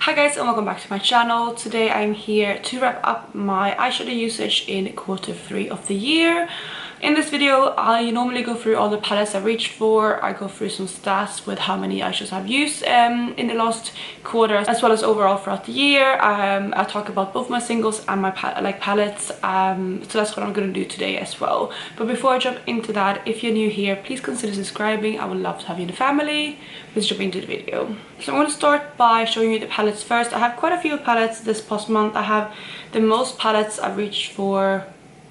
Hi guys and welcome back to my channel. Today I'm here to wrap up my eyeshadow usage in Q3 of the year. In this video I normally go through all the palettes I reached for. I go through some stats with how many eyeshadows I've used in the last quarter, as well as overall throughout the year. I talk about both my singles and my palettes, so that's what I'm going to do today as well. But before I jump into that, if you're new here, please consider subscribing. I would love to have you in the family. Let's jump into the video. So I'm going to start by showing you the palettes first. I have quite a few palettes this past month. I have the most palettes I've reached for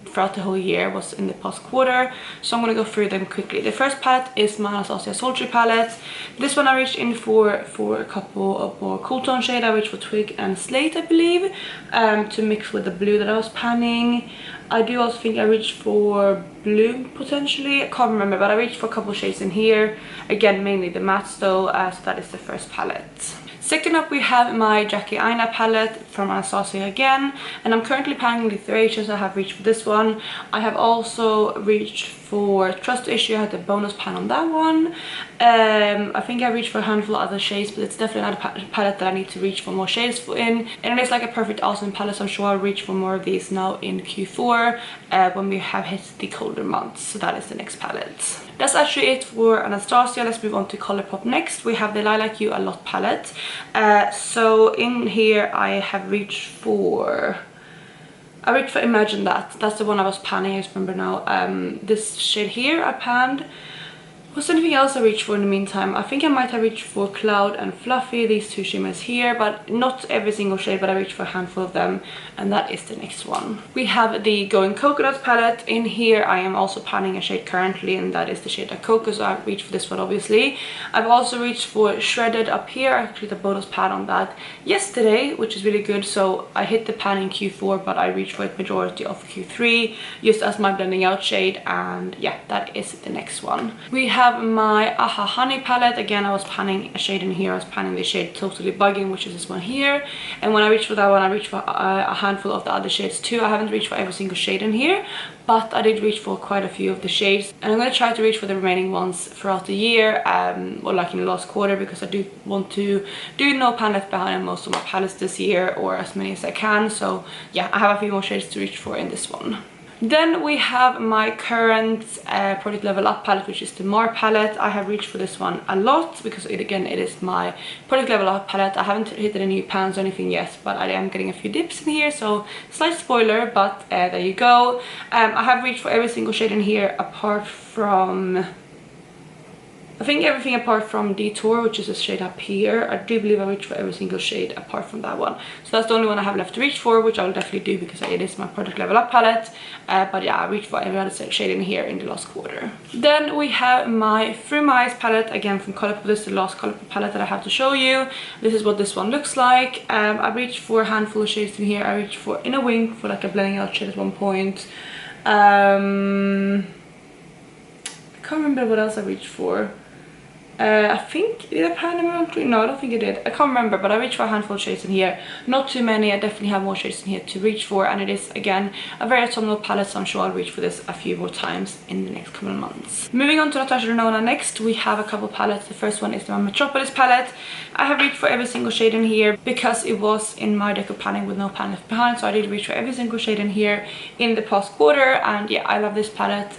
throughout the whole year was in the past quarter, so I'm going to go through them quickly. The first palette is my Natasha Sultry palette. This one I reached in for a couple of more cool tone shade. I reached for Twig and Slate, I believe, to mix with the blue that I was panning. I do also think I reached for blue potentially, I can't remember, but I reached for a couple shades in here. Again, mainly the mattes though, so that is the first palette. Second up we have my Jackie Aina palette from Anastasia again, and I'm currently panning the 3 shades I have reached for this one. I have also reached for Trust Issue. I had the bonus pan on that one. I think I reached for a handful of other shades, but it's definitely not a palette that I need to reach for more shades in. And it's like a perfect awesome palette, so I'm sure I'll reach for more of these now in Q4 when we have hit the colder months. So that is the next palette. That's actually it for Anastasia. Let's move on to Colourpop next. We have the Lilac You A Lot palette. So in here I have reached for Imagine That. That's the one I was panning, I just remember now. This shade here I panned. Was there anything else I reached for in the meantime? I think I might have reached for Cloud and Fluffy, these two shimmers here, but not every single shade, but I reached for a handful of them, and that is the next one. We have the Going Coconut palette. In here I am also panning a shade currently, and that is the shade Cocoa, so I've reached for this one obviously. I've also reached for Shredded up here. I actually did a bonus pan on that yesterday, which is really good, so I hit the pan in Q4, but I reached for it majority of Q3, just as my blending out shade, and yeah, that is the next one. We have my Aha Honey palette. Again, I was panning a shade in here. I was panning the shade Totally Bugging, which is this one here, and when I reached for that one I reached for a handful of the other shades too. I haven't reached for every single shade in here, but I did reach for quite a few of the shades, and I'm going to try to reach for the remaining ones throughout the year, or like in the last quarter, because I do want to do no pan left behind in most of my palettes this year, or as many as I can. So yeah, I have a few more shades to reach for in this one. Then we have my current Project Level Up palette, which is the Mar palette. I have reached for this one a lot because it is my Project Level Up palette. I haven't hit any new pans or anything yet, but I am getting a few dips in here, so slight spoiler, but there you go. I have reached for every single shade in here apart from, I think everything apart from Detour, which is a shade up here. I do believe I reached for every single shade apart from that one. So that's the only one I have left to reach for, which I will definitely do because it is my Project Level Up palette. But yeah, I reached for every other shade in here in the last quarter. Then we have my Through My Eyes palette, again from Colourpop. This is the last Colourpop palette that I have to show you. This is what this one looks like. I reached for a handful of shades in here. I reached for In a Wink for like a blending out shade at one point. I can't remember what else I reached for. I think, did I pan Emerald Green? No, I don't think I did. I can't remember, but I reached for a handful of shades in here. Not too many. I definitely have more shades in here to reach for, and it is, again, a very autumnal palette, so I'm sure I'll reach for this a few more times in the next couple of months. Moving on to Natasha Denona next, we have a couple palettes. The first one is the Metropolis palette. I have reached for every single shade in here because it was in my deco panning with no pan left behind, so I did reach for every single shade in here in the past quarter, and yeah, I love this palette.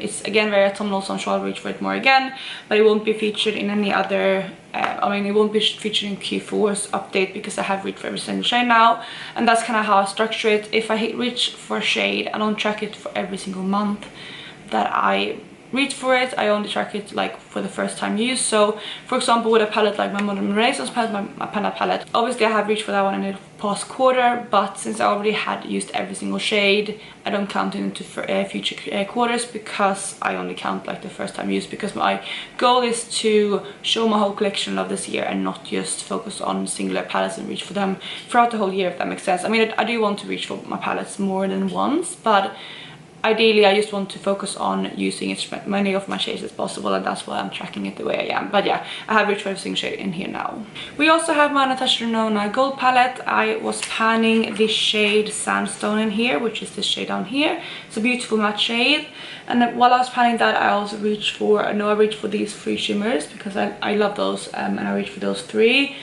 It's, again, very autumnal, so I'm sure I'll reach for it more again, but it won't be featured in any other it won't be featured in Q4's update because I have reached for every single shade now, and that's kind of how I structure it. If I reach for a shade, I don't track it for every single month that I reach for it. I only track it like for the first time use. So for example, with a palette like my Modern Renaissance palette, my Panda palette, obviously I have reached for that one in the past quarter, but since I already had used every single shade, I don't count it into future quarters because I only count like the first time use, because my goal is to show my whole collection of this year and not just focus on singular palettes and reach for them throughout the whole year, if that makes sense. I mean, I do want to reach for my palettes more than once, but ideally I just want to focus on using as many of my shades as possible, and that's why I'm tracking it the way I am. But yeah, I have reached for every single shade in here now. We also have my Natasha Denona gold palette. I was panning the shade Sandstone in here, which is this shade down here. It's a beautiful matte shade, and then while I was panning that, I also reached for, I reached for these 3 shimmers because I love those, and I reached for those 3.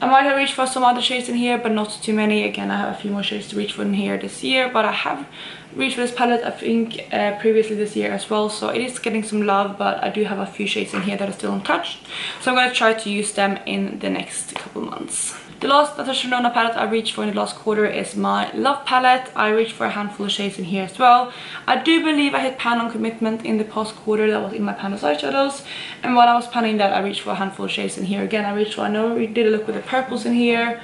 I might have reached for some other shades in here, but not too many. Again, I have a few more shades to reach for in here this year, but I have reached for this palette, I think, previously this year as well, so it is getting some love, but I do have a few shades in here that are still untouched, so I'm going to try to use them in the next couple months. The last Natasha Denona palette I reached for in the last quarter is my Love palette. I reached for a handful of shades in here as well. I do believe I hit pan on commitment in the past quarter. That was in my pan of eyeshadows, and while I was panning that, I reached for a handful of shades in here. Again, I know we did a look with the purples in here.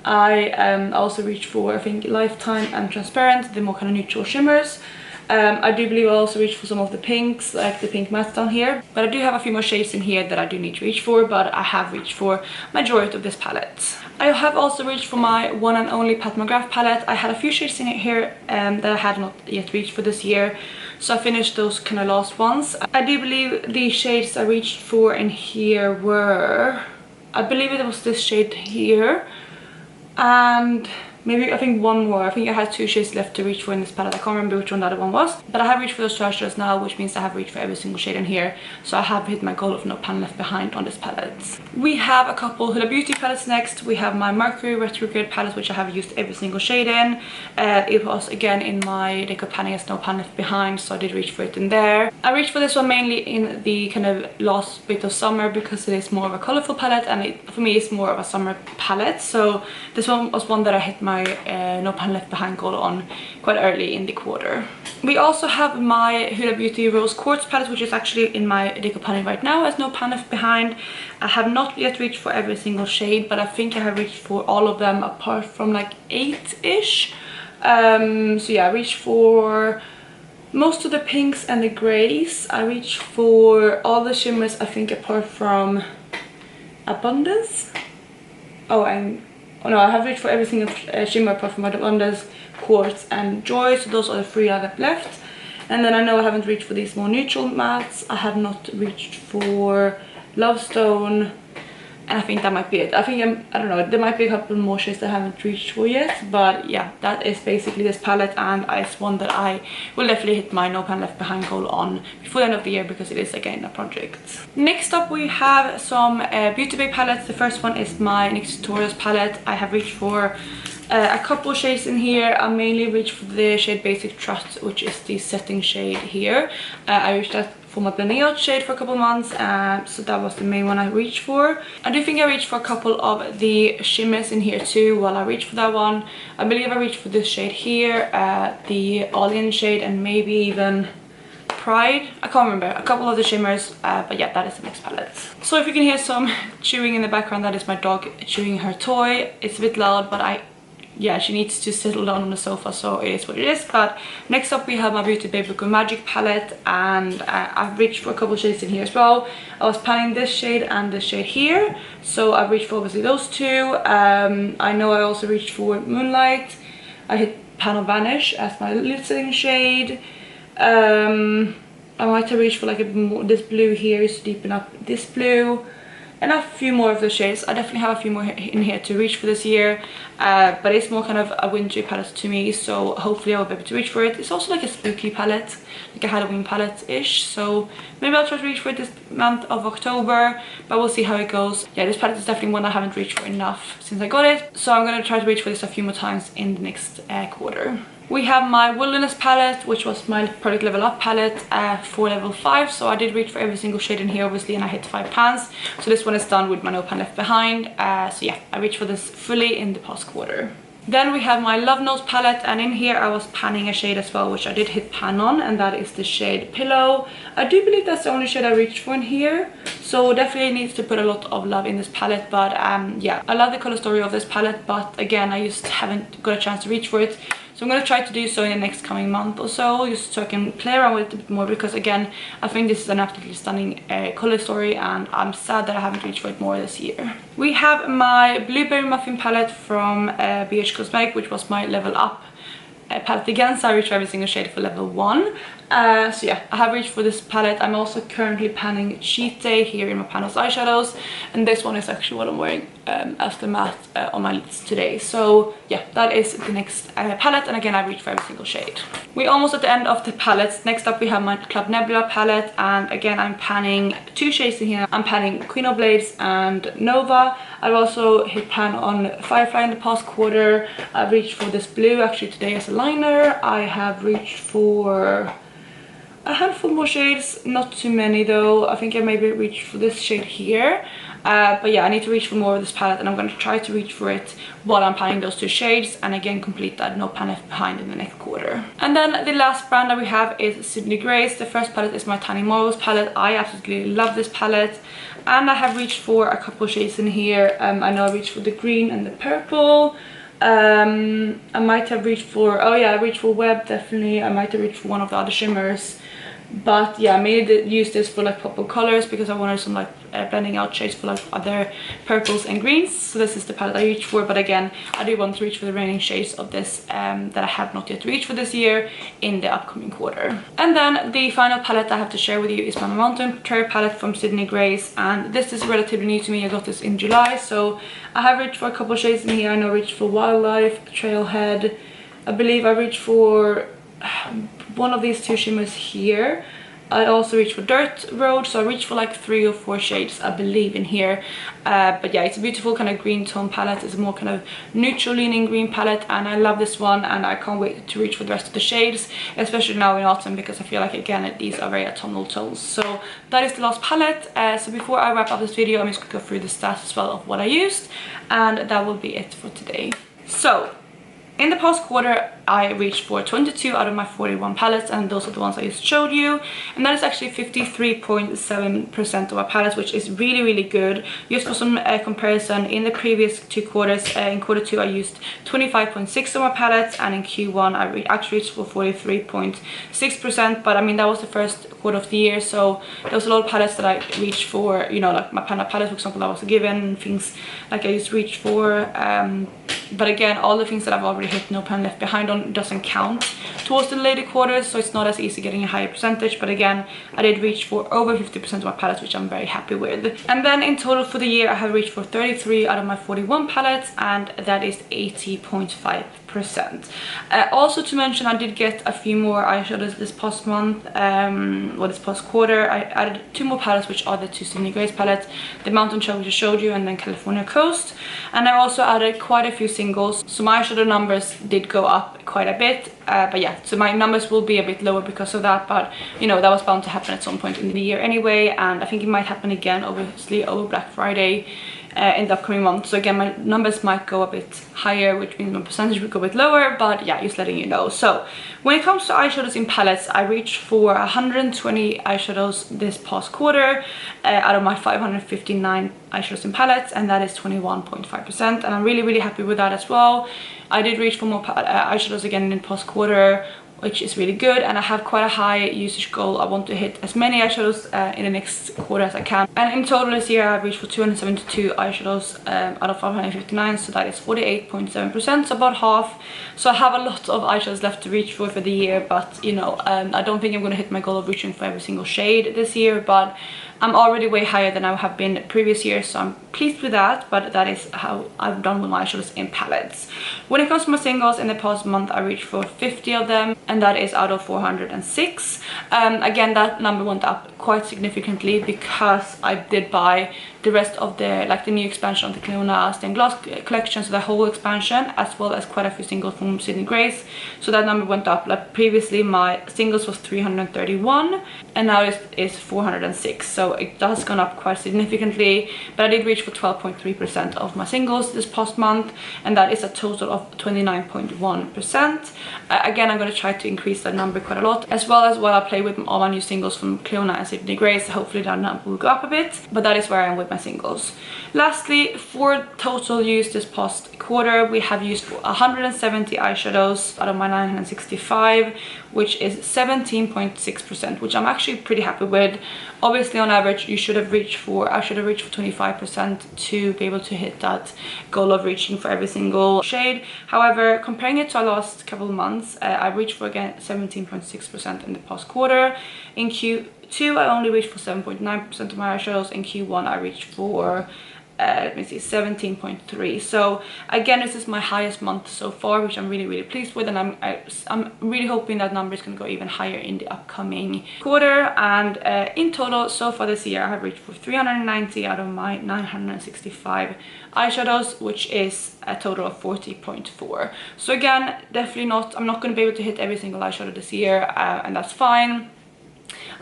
I also reached for, I think, Lifetime and Transparent, the more kind of neutral shimmers. I do believe I also reached for some of the pinks, like the pink mattes down here. But I do have a few more shades in here that I do need to reach for, but I have reached for majority of this palette. I have also reached for my one and only McGrath palette. I had a few shades in here that I had not yet reached for this year, so I finished those kind of last ones. I do believe the shades I reached for in here were, I believe it was this shade here, and maybe I think one more. I think I had two shades left to reach for in this palette. I can't remember which one the other one was, but I have reached for those two eyeshadows now, which means I have reached for every single shade in here, so I have hit my goal of no pan left behind on this palette. We have a couple Huda Beauty palettes next. We have my Mercury Retrograde palette, which I have used every single shade in. It was again in my Deco Panning as no pan left behind, so I did reach for it in there. I reached for this one mainly in the kind of last bit of summer because it is more of a colorful palette, and for me it's more of a summer palette, so this one was one that I hit my no pan left behind goal on quite early in the quarter. We also have my Huda Beauty Rose Quartz palette, which is actually in my Deco Panning right now as no pan left behind. I have not yet reached for every single shade, but I think I have reached for all of them apart from like 8-ish. So yeah, I reached for most of the pinks and the grays. I reached for all the shimmers, I think, apart from Abundance. Oh no, I have reached for every single shimmer apart from Abundance, Quartz and Joy, so those are the three I have left. And then I know I haven't reached for these more neutral mattes. I have not reached for Lovestone, and I think that might be it. I don't know, there might be a couple more shades that I haven't reached for yet, but yeah, that is basically this palette, and it's one that I will definitely hit my no pan left behind goal on before the end of the year because it is again a project. Next up we have some Beauty Bay palettes. The first one is my NYX Tutorials palette. I have reached for a couple shades in here. I mainly reached for the shade Basic Trust, which is the setting shade here. I reached that for my blending out shade for a couple months, so that was the main one I reached for. I do think I reached for a couple of the shimmers in here too while I reached for that one. I believe I reached for this shade here, the All-In shade, and maybe even Pride. I can't remember. A couple of the shimmers, but yeah, that is the next palette. So if you can hear some chewing in the background, that is my dog chewing her toy. It's a bit loud, but yeah, she needs to settle down on the sofa, so it is what it is. But next up we have my Beauty Bay Book of Magic palette, and I've reached for a couple shades in here as well. I was panning this shade and this shade here, so I've reached for obviously those two. I know I also reached for Moonlight. I hit Pan of Vanish as my lip setting shade. I might have reached for like this blue here is to deepen up this blue, and a few more of the shades. I definitely have a few more in here to reach for this year, but it's more kind of a wintry palette to me, so hopefully I'll be able to reach for it. It's also like a spooky palette, like a Halloween palette-ish, so maybe I'll try to reach for it this month of October, but we'll see how it goes. Yeah, this palette is definitely one I haven't reached for enough since I got it, so I'm going to try to reach for this a few more times in the next quarter. We have my Wilderness palette, which was my product level up palette for level 5, so I did reach for every single shade in here obviously, and I hit 5 pans, so this one is done with my no pan left behind. So yeah, I reached for this fully in the past quarter. Then we have my Love Notes palette, and in here I was panning a shade as well, which I did hit pan on, and that is the shade Pillow. I do believe that's the only shade I reached for in here, so definitely needs to put a lot of love in this palette. But yeah, I love the color story of this palette, but again, I just haven't got a chance to reach for it. So I'm going to try to do so in the next coming month or so, just so I can play around with it a bit more, because again, I think this is an absolutely stunning color story, and I'm sad that I haven't reached for it more this year. We have my Blueberry Muffin palette from BH Cosmetic, which was my level up palette again, so I reached for every single shade for level 1. So yeah, I have reached for this palette. I'm also currently panning Cheat Day here in my panels eyeshadows, and this one is actually what I'm wearing as the matte on my lids today. So yeah, that is the next palette, and again I reached for every single shade. We're almost at the end of the palettes. Next up we have my Club Nebula palette, and again I'm panning 2 shades in here. I'm panning Queen of Blades and Nova. I've also hit pan on Firefly in the past quarter. I've reached for this blue actually today as a liner. I have reached for a handful more shades, not too many though. I think I maybe reached for this shade here. But yeah, I need to reach for more of this palette, and I'm going to try to reach for it while I'm panning those 2 shades, and again complete that no pan left behind in the next quarter. And then the last brand that we have is Sydney Grace. The first palette is my Tiny Marvels palette. I absolutely love this palette, and I have reached for a couple shades in here. I know I reached for the green and the purple. I might have reached for, oh yeah, I reached for Web, definitely. I might have reached for one of the other shimmers, but yeah, I mainly use this for like pop of colors because I wanted some like blending out shades for like other purples and greens. So this is the palette I reached for, but again I do want to reach for the remaining shades of this that I have not yet reached for this year in the upcoming quarter. And then the final palette I have to share with you is my Mountain Trail palette from Sydney Grace, and this is relatively new to me. I got this in July, so I have reached for a couple shades in here. I know I reached for Wildlife, Trailhead. I believe I reached for one of these 2 shimmers here. I also reached for Dirt Road, so I reached for like 3 or 4 shades I believe in here. But yeah, it's a beautiful kind of green tone palette. It's a more kind of neutral leaning green palette, and I love this one, and I can't wait to reach for the rest of the shades, especially now in autumn, because I feel like again these are very autumnal tones. So that is the last palette. So before I wrap up this video, I'm just going to go through the stats as well of what I used, and that will be it for today. So in the past quarter, I reached for 22 out of my 41 palettes, and those are the ones I just showed you, and that is actually 53.7% of my palettes, which is really good. Just for some comparison, in the previous 2 quarters, in quarter 2 I used 25.6 of my palettes, and in Q1 I actually reached for 43.6%, but I mean that was the first quarter of the year, so there was a lot of palettes that I reached for, you know, like my Panda palette for example, that was a given, things like I just reached for, but again all the things that I've already hit no pan left behind on doesn't count towards the later quarters, so it's not as easy getting a higher percentage. But again, I did reach for over 50% of my palettes, which I'm very happy with. And then in total for the year I have reached for 33 out of my 41 palettes, and that is 80.5%. Also to mention, I did get a few more eyeshadows this past month, or this past quarter. I added 2 more palettes, which are the 2 Sydney Grace palettes, the Mountain Trail which I showed you, and then California Coast. And I also added quite a few singles, so my eyeshadow numbers did go up quite a bit. But yeah, so my numbers will be a bit lower because of that, but you know, that was bound to happen at some point in the year anyway, and I think it might happen again obviously over Black Friday in the upcoming month. So again, my numbers might go a bit higher, which means my percentage will go a bit lower, but yeah, just letting you know. So when it comes to eyeshadows in palettes, I reached for 120 eyeshadows this past quarter out of my 559 eyeshadows in palettes, and that is 21.5%, and I'm really happy with that as well. I did reach for more eyeshadows again in the past quarter, which is really good, and I have quite a high usage goal. I want to hit as many eyeshadows in the next quarter as I can, and in total this year I've reached for 272 eyeshadows out of 559, so that is 48.7%, so about half. So I have a lot of eyeshadows left to reach for the year, but you know, I don't think I'm going to hit my goal of reaching for every single shade this year, but I'm already way higher than I have been previous years, so I'm pleased with that. But that is how I've done with my eyeshadows in palettes. When it comes to my singles, in the past month I reached for 50 of them, and that is out of 406. Again, that number went up quite significantly because I did buy the rest of the new expansion of the Cliona stained glass collection, so the whole expansion, as well as quite a few singles from Sydney Grace. So that number went up. Like previously my singles was 331 and now it's 406, so it has gone up quite significantly. But I did reach for 12.3% of my singles this past month, and that is a total of 29.1%. Again, I'm going to try to increase that number quite a lot, as well as while I play with all my new singles from Cliona and Sydney Grace. Hopefully that number will go up a bit, but that is where I am with my singles. Lastly, for total use this past quarter, we have used 170 eyeshadows out of my 965, which is 17.6%, which I'm actually pretty happy with. Obviously on average I should have reached for 25% to be able to hit that goal of reaching for every single shade. However, comparing it to our last couple of months, I reached for again 17.6% in the past quarter. In Q2 I only reached for 7.9% of my eyeshadows. In Q1 I reached for let me see, 17.3. so again, this is my highest month so far, which I'm really pleased with, and I'm really hoping that number is going to go even higher in the upcoming quarter. And in total so far this year I have reached for 390 out of my 965 eyeshadows, which is a total of 40.4. so again, definitely I'm not going to be able to hit every single eyeshadow this year, and that's fine.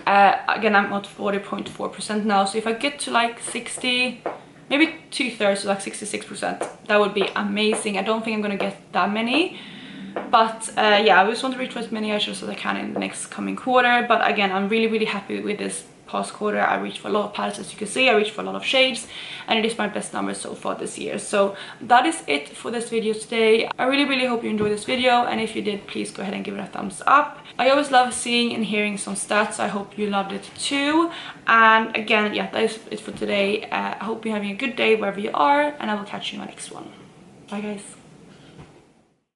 Again, I'm at 40.4% now, so if I get to like 60, maybe 2/3, so like 66%, that would be amazing. I don't think I'm gonna get that many, but yeah, I just want to reach for as many eyeshadows as I can in the next coming quarter. But again, I'm really happy with this past quarter. I reached for a lot of palettes, as you can see. I reached for a lot of shades, and it is my best number so far this year. So that is it for this video today. I really hope you enjoyed this video, and if you did, please go ahead and give it a thumbs up. I always love seeing and hearing some stats. I hope you loved it too. And again, yeah, that is it for today. I hope you're having a good day wherever you are, and I will catch you in my next one. Bye guys.